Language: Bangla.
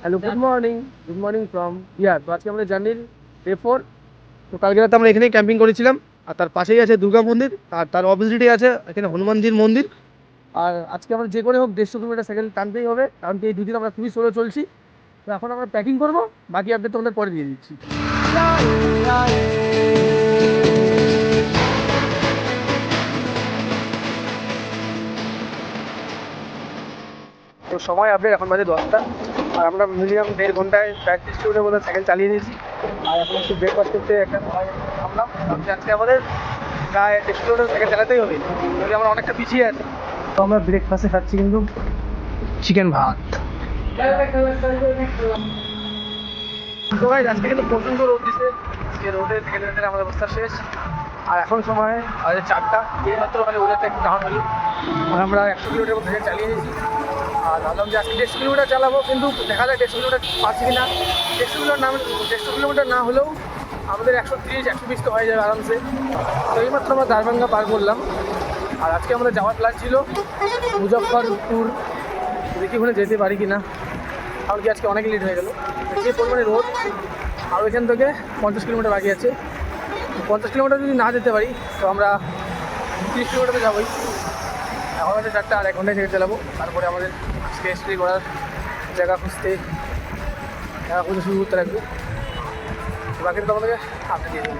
হ্যালো গুড মর্নিং ফ্রম তো আজকে আমাদের জার্নির ডে 4। তো কালকে রাতে আমরা এখানেই ক্যাম্পিং করেছিলাম, আর তার পাশেই আছে দুর্গা মন্দির, আর তার অপোজিটেই আছে এখানে হনুমানজির মন্দির। আর আজকে আমরা যে করে হোক 150 কিলোমিটার সাইকেল টানতেই হবে, কারণ কি এই দুদিন আমরা খুবই স্লো চলছি। তো এখন আমরা প্যাকিং করবো, বাকি আপডেট তোমাদের পরে দিয়ে দিচ্ছি। তো সময় আপডেট, এখন বাজে 10টা, আর আমরা মিনিমাম 1.5 ঘন্টায় 30 কিলোমিটার মধ্যে সাইকেল চালিয়ে দিয়েছি। আর এখন একটু ব্রেকফাস্ট করতে একটা থামলাম, আজকে আমাদের প্রায় 1 কিলোমিটার সাইকেল চালাতেই হবে, যদি আমরা অনেকটা পিছিয়ে আছি। তো আমরা ব্রেকফাস্টে খাচ্ছি কিন্তু চিকেন ভাত। তো গাইস, আজকে কিন্তু প্রচণ্ড রোদ দিচ্ছে, আজকে রোদে থেকে আমাদের অবস্থা শেষ। আর এখন সময় 4টা, এইমাত্র মানে ওদেরটা একটু ডাউন হলো, আর আমরা 100 কিলোমিটার মধ্যে চালিয়ে দিয়েছি। আর ভাবলাম যে আজকে 150 কিলোমিটার চালাবো, কিন্তু দেখা যায় 150 কিলোমিটার পাচ্ছি কি না। 150 কিলোমিটার না হলেও আমাদের 130-120 তো হয়ে যাবে আরামসে। তো এইমাত্র আমরা দারভাঙ্গা পার করলাম, আর আজকে আমাদের যাওয়ার প্ল্যান ছিল মুজফ্ফরপুর, দেখি ওখানে যেতে পারি কি না, কারণ কি আজকে অনেক লেট হয়ে গেলো, যে পরিমাণে রোদ। আর ওইখান থেকে 50 কিলোমিটার বাকি আছে। 50 কিলোমিটার যদি না যেতে পারি তো আমরা 30 কিলোমিটারে যাবোই। এখন হচ্ছে 4টা, আর 1 ঘন্টায় সাইকেল চালাবো। তারপরে আমাদের আজকে স্টে করার জায়গা খুঁজতে শুরু করতে রাখবো। বাকি তো আমাদেরকে আপনি দিয়ে দেবো।